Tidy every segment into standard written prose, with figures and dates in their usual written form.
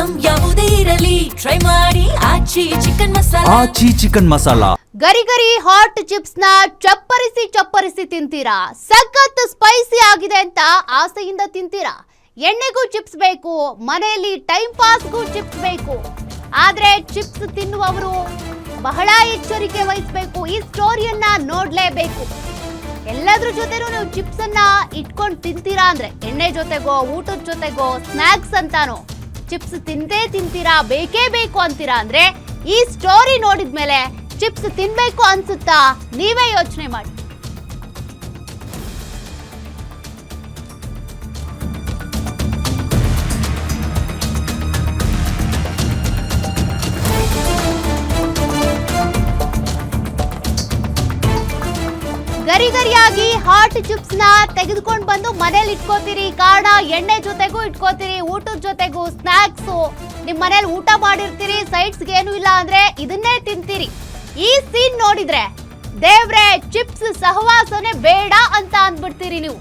Item ಯಾವುದೇ ಇರಲಿ try ಮಾಡಿ ಆಚಿ ಚಿಕನ್ ಮಸಾಲಾ. ಗರಿ ಗರಿ ಹಾಟ್ ಚಿಪ್ಸ್ ನ ಚಪ್ಪರಿಸಿ ತಿಂತೀರಾ? ಸಖತ್ ಸ್ಪೈಸಿ ಆಗಿದೆ ಅಂತ ಆಸೆಯಿಂದ ತಿಂತೀರಾ? ಎಣ್ಣೆಗೂ ಚಿಪ್ಸ್ ಬೇಕು, ಮನೆಯಲ್ಲಿ ಟೈಮ್ ಪಾಸ್ಗೂ ಚಿಪ್ಸ್ ಬೇಕು. ಆದ್ರೆ ಚಿಪ್ಸ್ ತಿನ್ನುವವರು ಬಹಳ ಎಚ್ಚರಿಕೆ ವಹಿಸಬೇಕು. ಈ ಸ್ಟೋರಿಯನ್ನ ನೋಡ್ಲೇಬೇಕು. ಎಲ್ಲದ್ರ ಜೊತೆನೂ ನೀವು ಚಿಪ್ಸ್ ಅನ್ನ ಇಟ್ಕೊಂಡು ತಿಂತೀರಾ ಅಂದ್ರೆ ಎಣ್ಣೆ ಜೊತೆಗೋ ಊಟದ ಜೊತೆಗೋ ಸ್ನಾಕ್ಸ್ ಅಂತಾನೋ ಚಿಪ್ಸ್ ತಿಂತೀರಾ, ಬೇಕೇ ಬೇಕು ಅಂತೀರಾ ಅಂದ್ರೆ ಈ ಸ್ಟೋರಿ ನೋಡಿದ್ಮೇಲೆ ಚಿಪ್ಸ್ ತಿನ್ಬೇಕು ಅನ್ಸುತ್ತಾ? ನೀವೇ ಯೋಚನೆ ಮಾಡಿ. ಗರಿಗರಿಯಾಗಿ ಹಾಟ್ ಚಿಪ್ಸ್ ನ ತೆಗೆದುಕೊಂಡು ಬಂದು ಮನೇಲಿ ಇಟ್ಕೋತೀರಿ. ಕಾರಣ ಎಣ್ಣೆ ಜೊತೆಗೂ ಇಟ್ಕೋತೀರಿ, ಊಟದ ಜೊತೆಗೂ ಸ್ನಾಕ್ಸ್. ನಿಮ್ ಮನೇಲಿ ಊಟ ಮಾಡಿರ್ತೀರಿ, ಸೈಡ್ಸ್ ಏನು ಇಲ್ಲ ಅಂದ್ರೆ ಇದನ್ನೇ ತಿಂತೀರಿ. ಈ ಸೀನ್ ನೋಡಿದ್ರೆ ದೇವ್ರೆ ಚಿಪ್ಸ್ ಸಹವಾಸನೆ ಬೇಡ ಅಂತ ಅಂದ್ಬಿಡ್ತೀರಿ ನೀವು.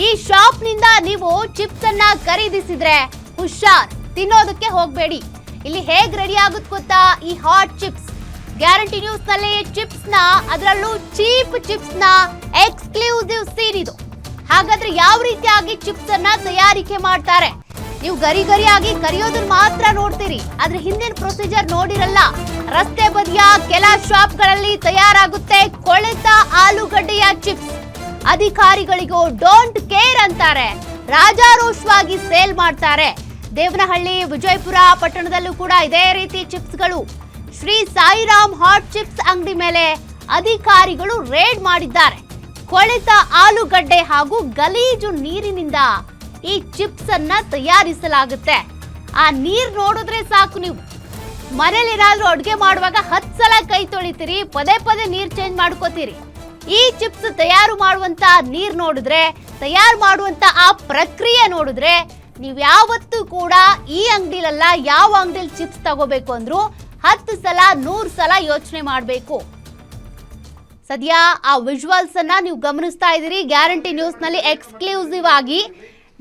ಈ ಶಾಪ್ ನಿಂದ ನೀವು ಚಿಪ್ಸ್ ಅನ್ನ ಖರೀದಿಸಿದ್ರೆ ಹುಷಾರ್, ತಿನ್ನೋದಕ್ಕೆ ಹೋಗ್ಬೇಡಿ. ಇಲ್ಲಿ ಹೇಗ್ ರೆಡಿ ಆಗುತ್ತೆ ಗೊತ್ತಾ ಈ ಹಾಟ್ ಚಿಪ್ಸ್? ಗ್ಯಾರಂಟಿ ನ್ಯೂಸ್ ನಲ್ಲಿ ಚಿಪ್ಸ್ ನ, ಅದರಲ್ಲೂ ಚೀಪ್ ಚಿಪ್ಸ್ ನ ಎಕ್ಸ್ಕ್ಲೂಸಿವ್ ಸೀನ್ ಇದು. ಹಾಗಾದ್ರೆ ಯಾವ ರೀತಿಯಾಗಿ ಚಿಪ್ಸ್ ಅನ್ನ ತಯಾರಿಕೆ ಮಾಡ್ತಾರೆ? ನೀವು ಗರಿಯಾಗಿ ಕರಿಯೋದನ್ನ ಮಾತ್ರ ನೋಡ್ತೀರಿ, ಆದ್ರೆ ಹಿಂದಿನ ಪ್ರೊಸೀಜರ್ ನೋಡಿರಲ್ಲ. ರಸ್ತೆ ಬದಿಯ ಕೆಲ ಶಾಪ್ಗಳಲ್ಲಿ ತಯಾರಾಗುತ್ತೆ ಕೊಳೆತ ಆಲೂಗಡ್ಡೆಯ ಚಿಪ್ಸ್. ಅಧಿಕಾರಿಗಳಿಗೂ ಡೋಂಟ್ ಕೇರ್ ಅಂತಾರೆ, ರಾಜಾರೋಷವಾಗಿ ಸೇಲ್ ಮಾಡ್ತಾರೆ. ದೇವನಹಳ್ಳಿ, ವಿಜಯಪುರ ಪಟ್ಟಣದಲ್ಲೂ ಕೂಡ ಇದೇ ರೀತಿ ಚಿಪ್ಸ್ಗಳು. ಶ್ರೀ ಸಾಯಿರಾಮ್ ಹಾಟ್ ಚಿಪ್ಸ್ ಅಂಗಡಿ ಮೇಲೆ ಅಧಿಕಾರಿಗಳು ರೇಡ್ ಮಾಡಿದ್ದಾರೆ. ಕೊಳೆತ ಆಲೂಗಡ್ಡೆ ಹಾಗೂ ಗಲೀಜು ನೀರಿನಿಂದ ಈ ಚಿಪ್ಸ್ ಅನ್ನ ತಯಾರಿಸಲಾಗುತ್ತೆ. ಆ ನೀರ್ ನೋಡಿದ್ರೆ ಸಾಕು, ನೀವು ಮನೇಲಿ ಏನಾದ್ರೂ ಅಡುಗೆ ಮಾಡುವಾಗ 10 ಸಲ ಕೈ ತೊಳಿತೀರಿ, ಪದೇ ನೀರ್ ಚೇಂಜ್ ಮಾಡ್ಕೋತೀರಿ. ಈ ಚಿಪ್ಸ್ ತಯಾರು ಮಾಡುವಂತ ನೀರ್ ನೋಡಿದ್ರೆ, ತಯಾರು ಮಾಡುವಂತ ಆ ಪ್ರಕ್ರಿಯೆ ನೋಡಿದ್ರೆ ನೀವ್ ಯಾವತ್ತೂ ಕೂಡ ಈ ಅಂಗಡಿಲಲ್ಲ, ಯಾವ ಅಂಗಡಿಲಿ ಚಿಪ್ಸ್ ತಗೋಬೇಕು ಅಂದ್ರೂ 10 ಸಲ 100 ಸಲ ಯೋಚನೆ ಮಾಡಬೇಕು. ಸದ್ಯ ಆ ವಿಜುವಲ್ಸ್ ಅನ್ನ ನೀವು ಗಮನಿಸ್ತಾ ಇದ್ದೀರಿ. ಗ್ಯಾರಂಟಿ ನ್ಯೂಸ್ ನಲ್ಲಿ ಎಕ್ಸ್ಕ್ಲೂಸಿವ್ ಆಗಿ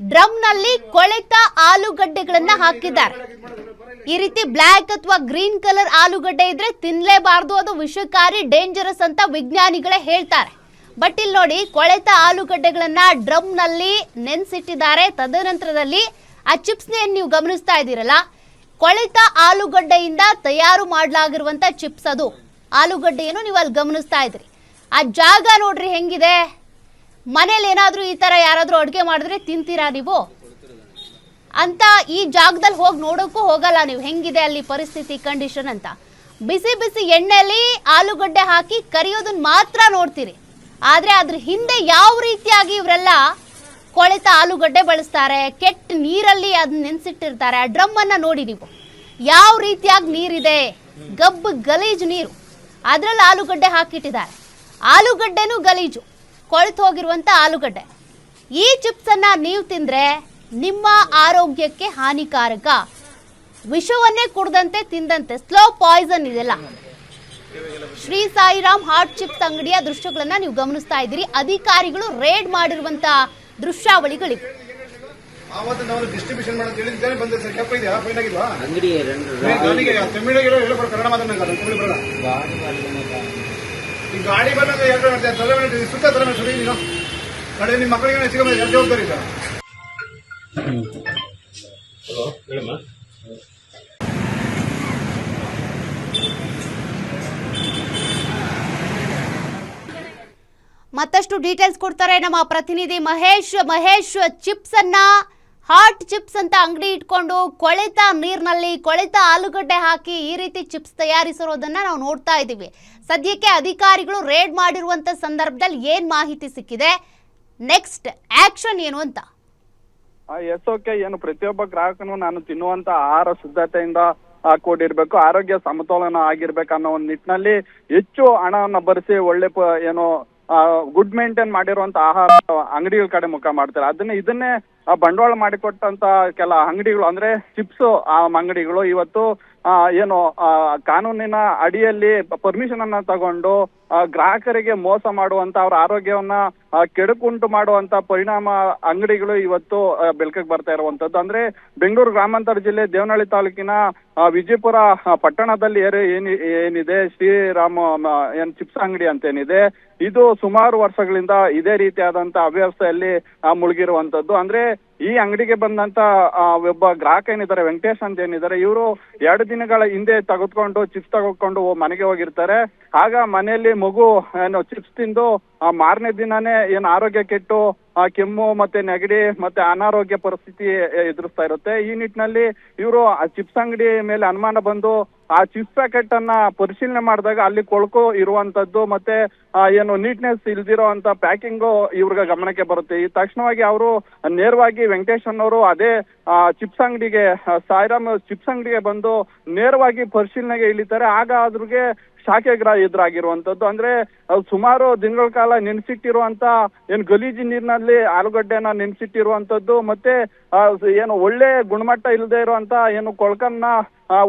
ಡ್ರಮ್ ನಲ್ಲಿ ಕೊಳೆತ ಆಲೂಗಡ್ಡೆಗಳನ್ನ ಹಾಕಿದ್ದಾರೆ. ಈ ರೀತಿ ಬ್ಲ್ಯಾಕ್ ಅಥವಾ ಗ್ರೀನ್ ಕಲರ್ ಆಲೂಗಡ್ಡೆ ಇದ್ರೆ ತಿನ್ಲೇಬಾರ್ದು, ಅದು ವಿಷಕಾರಿ, ಡೇಂಜರಸ್ ಅಂತ ವಿಜ್ಞಾನಿಗಳೇ ಹೇಳ್ತಾರೆ. ಬಟ್ ಇಲ್ಲಿ ನೋಡಿ, ಕೊಳೆತ ಆಲೂಗಡ್ಡೆಗಳನ್ನ ಡ್ರಮ್ ನಲ್ಲಿ ನೆನೆಸಿಟ್ಟಿದ್ದಾರೆ. ತದನಂತರದಲ್ಲಿ ಆ ಚಿಪ್ಸ್ ನೀವು ಗಮನಿಸ್ತಾ ಇದ್ದೀರಲ್ಲ, ಕೊಳೆತ ಆಲೂಗಡ್ಡೆಯಿಂದ ತಯಾರು ಮಾಡಲಾಗಿರುವಂತ ಚಿಪ್ಸ್. ಅದು ಆಲೂಗಡ್ಡೆಯನ್ನು ನೀವು ಅಲ್ಲಿ ಗಮನಿಸ್ತಾ ಇದ್ರಿ. ಆ ಜಾಗ ನೋಡ್ರಿ ಹೆಂಗಿದೆ. ಮನೇಲಿ ಏನಾದ್ರೂ ಈ ತರ ಯಾರಾದ್ರೂ ಅಡುಗೆ ಮಾಡಿದ್ರೆ ತಿಂತೀರಾ ನೀವು ಅಂತ ಈ ಜಾಗದಲ್ಲಿ ಹೋಗಿ ನೋಡೋಕ್ಕೂ ಹೋಗಲ್ಲ ನೀವು, ಹೆಂಗಿದೆ ಅಲ್ಲಿ ಪರಿಸ್ಥಿತಿ, ಕಂಡೀಷನ್ ಅಂತ. ಬಿಸಿ ಎಣ್ಣೆಯಲ್ಲಿ ಆಲೂಗಡ್ಡೆ ಹಾಕಿ ಕರಿಯೋದನ್ನ ಮಾತ್ರ ನೋಡ್ತೀರಿ. ಆದ್ರೆ ಅದ್ರ ಹಿಂದೆ ಯಾವ ರೀತಿಯಾಗಿ ಇವರೆಲ್ಲ ಕೊಳೆತ ಆಲೂಗಡ್ಡೆ ಬಳಸ್ತಾರೆ, ಕೆಟ್ಟ ನೀರಲ್ಲಿ ಅದನ್ನ ನೆನೆಸಿಟ್ಟಿರ್ತಾರೆ. ಆ ಡ್ರಮ್ ಅನ್ನ ನೋಡಿ ನೀವು, ಯಾವ ರೀತಿಯಾಗಿ ನೀರಿದೆ, ಗಬ್ಬು ಗಲೀಜು ನೀರು, ಅದ್ರಲ್ಲಿ ಆಲೂಗಡ್ಡೆ ಹಾಕಿಟ್ಟಿದ್ದಾರೆ. ಆಲೂಗಡ್ಡೆನೂ ಗಲೀಜು, ಕೊಳೆತು ಹೋಗಿರುವಂತ ಆಲೂಗಡ್ಡೆ. ಈ ಚಿಪ್ಸ್ ಅನ್ನ ನೀವು ತಿಂದ್ರೆ ನಿಮ್ಮ ಆರೋಗ್ಯಕ್ಕೆ ಹಾನಿಕಾರಕ. ವಿಷವನ್ನೇ ಕುಡ್ದಂತೆ ತಿಂದಂತೆ, ಸ್ಲೋ ಪಾಯ್ಸನ್ ಇದೆಲ್ಲ. ಶ್ರೀ ಸಾಯಿರಾಮ್ ಹಾಟ್ ಚಿಪ್ಸ್ ಅಂಗಡಿಯ ದೃಶ್ಯಗಳನ್ನ ನೀವು ಗಮನಿಸ್ತಾ ಇದ್ದೀರಿ. ಅಧಿಕಾರಿಗಳು ರೇಡ್ ಮಾಡಿರುವಂತ ದೃಶ್ಯಾವಳಿಗಳಿವೆ. ಮತ್ತಷ್ಟು ಡೀಟೇಲ್ಸ್ ಕೊಡ್ತಾರೆ ನಮ್ಮ ಪ್ರತಿನಿಧಿ ಮಹೇಶ್. ಚಿಪ್ಸ್ ಅನ್ನ, ಹಾಟ್ ಚಿಪ್ಸ್ ಅಂತ ಅಂಗಡಿ ಇಟ್ಕೊಂಡು ಕೊಳೆತ ನೀರಿನಲ್ಲಿ ಕೊಳೆತ ಆಲೂಗಡ್ಡೆ ಹಾಕಿ ಈ ರೀತಿ ಚಿಪ್ಸ್ ತಯಾರಿಸಿರೋದನ್ನ ನಾವು ನೋಡ್ತಾ ಇದ್ದೀವಿ. ಸದ್ಯಕ್ಕೆ ಅಧಿಕಾರಿಗಳು ರೇಡ್ ಮಾಡಿರುವಂತ ಸಂದರ್ಭದಲ್ಲಿ ಏನ್ ಮಾಹಿತಿ ಸಿಕ್ಕಿದೆ, ನೆಕ್ಸ್ಟ್ ಆಕ್ಷನ್ ಏನು ಅಂತ? ಎಸ್ಒಕೆ ಏನು ಪ್ರತಿಯೊಬ್ಬ ಗ್ರಾಹಕನು ನಾನು ತಿನ್ನುವಂತ ಆಹಾರ ಶುದ್ಧತೆಯಿಂದ ಕೂಡಿರ್ಬೇಕು, ಆರೋಗ್ಯ ಸಮತೋಲನ ಆಗಿರ್ಬೇಕು ಅನ್ನೋ ಒಂದು ನಿಟ್ಟಿನಲ್ಲಿ ಹೆಚ್ಚು ಹಣವನ್ನ ಭರಿಸಿ ಒಳ್ಳೆ ಏನು ಗುಡ್ ಮೇಂಟೈನ್ ಮಾಡಿರುವಂತ ಆಹಾರ ಅಂಗಡಿಗಳ ಕಡೆ ಮುಖ ಮಾಡ್ತಾರೆ. ಇದನ್ನೇ ಬಂಡವಾಳ ಮಾಡಿಕೊಟ್ಟಂತ ಕೆಲ ಅಂಗಡಿಗಳು ಅಂದ್ರೆ ಚಿಪ್ಸ್ ಅಂಗಡಿಗಳು ಇವತ್ತು ಏನು ಕಾನೂನಿನ ಅಡಿಯಲ್ಲಿ ಪರ್ಮಿಷನ್ ಅನ್ನ ತಗೊಂಡು ಗ್ರಾಹಕರಿಗೆ ಮೋಸ ಮಾಡುವಂತ ಅವ್ರ ಆರೋಗ್ಯವನ್ನ ಕೆಡುಕುಂಟು ಮಾಡುವಂತ ಪರಿಣಾಮ ಅಂಗಡಿಗಳು ಇವತ್ತು ಬೆಳಕಿಗೆ ಬರ್ತಾ ಇರುವಂತದ್ದು. ಅಂದ್ರೆ ಬೆಂಗಳೂರು ಗ್ರಾಮಾಂತರ ಜಿಲ್ಲೆ ದೇವನಹಳ್ಳಿ ತಾಲೂಕಿನ ವಿಜಯಪುರ ಪಟ್ಟಣದಲ್ಲಿ ಏನಿದೆ ಶ್ರೀರಾಮ ಚಿಪ್ಸ್ ಅಂಗಡಿ ಅಂತ ಏನಿದೆ, ಇದು ಸುಮಾರು ವರ್ಷಗಳಿಂದ ಇದೇ ರೀತಿಯಾದಂತ ಅವ್ಯವಸ್ಥೆಯಲ್ಲಿ ಮುಳುಗಿರುವಂತದ್ದು. ಅಂದ್ರೆ ಈ ಅಂಗಡಿಗೆ ಬಂದಂತ ಒಬ್ಬ ಗ್ರಾಹಕ ಏನಿದ್ದಾರೆ, ವೆಂಕಟೇಶ್ ಅಂತ ಏನಿದ್ದಾರೆ, ಇವರು 2 ದಿನಗಳ ಹಿಂದೆ ಚಿಪ್ಸ್ ತೆಗೆದುಕೊಂಡು ಮನೆಗೆ ಹೋಗಿರ್ತಾರೆ. ಆಗ ಮನೆಯಲ್ಲಿ ಮಗು ಚಿಪ್ಸ್ ತಿಂದು ಮಾರನೇ ದಿನಾನೇ ಆರೋಗ್ಯ ಕೆಟ್ಟು ಕೆಮ್ಮು ಮತ್ತೆ ನೆಗಡಿ ಮತ್ತೆ ಅನಾರೋಗ್ಯ ಪರಿಸ್ಥಿತಿ ಎದುರಿಸ್ತಾ ಇರುತ್ತೆ. ಈ ನಿಟ್ಟಿನಲ್ಲಿ ಇವರು ಆ ಚಿಪ್ಸ್ ಅಂಗಡಿ ಮೇಲೆ ಅನುಮಾನ ಬಂದು ಆ ಚಿಪ್ಸ್ ಪ್ಯಾಕೆಟ್ ಅನ್ನ ಪರಿಶೀಲನೆ ಮಾಡಿದಾಗ ಅಲ್ಲಿ ಕೊಳಕು ಇರುವಂತದ್ದು ಮತ್ತೆ ನೀಟ್ನೆಸ್ ಇಲ್ದಿರೋ ಅಂತ ಪ್ಯಾಕಿಂಗು ಇವ್ರಿಗೆ ಗಮನಕ್ಕೆ ಬರುತ್ತೆ. ಈ ತಕ್ಷಣವಾಗಿ ಅವರು ನೇರವಾಗಿ ವೆಂಕಟೇಶ್ ಅನ್ನೋರು ಅದೇ ಚಿಪ್ಸ್ ಅಂಗಡಿಗೆ ಸಾಯಿರಾಮ್ ಚಿಪ್ಸ್ ಅಂಗಡಿಗೆ ಬಂದು ನೇರವಾಗಿ ಪರಿಶೀಲನೆಗೆ ಇಳಿತಾರೆ. ಆಗ ಅದ್ರಿಗೆ ಶಾಖೆ ಎದುರಾಗಿರುವಂತದ್ದು. ಅಂದ್ರೆ ಸುಮಾರು ದಿನಗಳ ಕಾಲ ನೆನೆಸಿಟ್ಟಿರುವಂತ ಗಲೀಜಿ ನೀರಿನಲ್ಲಿ ಆಲೂಗಡ್ಡೆನ ನೆನೆಸಿಟ್ಟಿರುವಂತದ್ದು ಮತ್ತೆ ಒಳ್ಳೆ ಗುಣಮಟ್ಟ ಇಲ್ಲದೆ ಇರುವಂತ ಕೊಳಕನ್ನ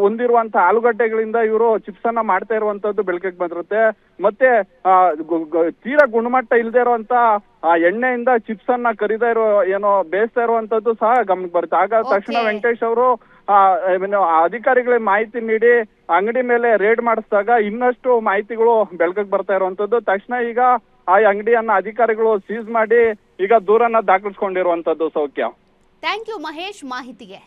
ಹೊಂದಿರುವಂತ ಆಲೂಗಡ್ಡೆಗಳಿಂದ ಇವರು ಚಿಪ್ಸ್ ಅನ್ನ ಮಾಡ್ತಾ ಇರುವಂತದ್ದು ಬೆಳಕಿಗೆ ಬಂದಿರುತ್ತೆ. ಮತ್ತೆ ತೀರಾ ಗುಣಮಟ್ಟ ಇಲ್ಲದೆ ಇರುವಂತ ಎಣ್ಣೆಯಿಂದ ಚಿಪ್ಸ್ ಅನ್ನ ಕರಿತಾ ಬೇಯಿಸ್ತಾ ಇರುವಂತದ್ದು ಸಹ ಗಮನಕ್ಕೆ ಬರುತ್ತೆ. ಆಗ ತಕ್ಷಣ ವೆಂಕಟೇಶ್ ಅವರು ಅಧಿಕಾರಿಗಳಿಗೆ ಮಾಹಿತಿ ನೀಡಿ ಅಂಗಡಿ ಮೇಲೆ ರೇಡ್ ಮಾಡಿಸಿದಾಗ ಇನ್ನಷ್ಟು ಮಾಹಿತಿಗಳು ಬೆಳಕಿಗೆ ಬರ್ತಾ ಇರುವಂತದ್ದು. ತಕ್ಷಣ ಈಗ ಆ ಅಂಗಡಿಯನ್ನ ಅಧಿಕಾರಿಗಳು ಸೀಸ್ ಮಾಡಿ ಈಗ ದೂರನ್ನ ದಾಖಲಿಸ್ಕೊಂಡಿರುವಂತದ್ದು. ಸೌಖ್ಯ. ಥ್ಯಾಂಕ್ ಯು ಮಹೇಶ್ ಮಾಹಿತಿಗೆ.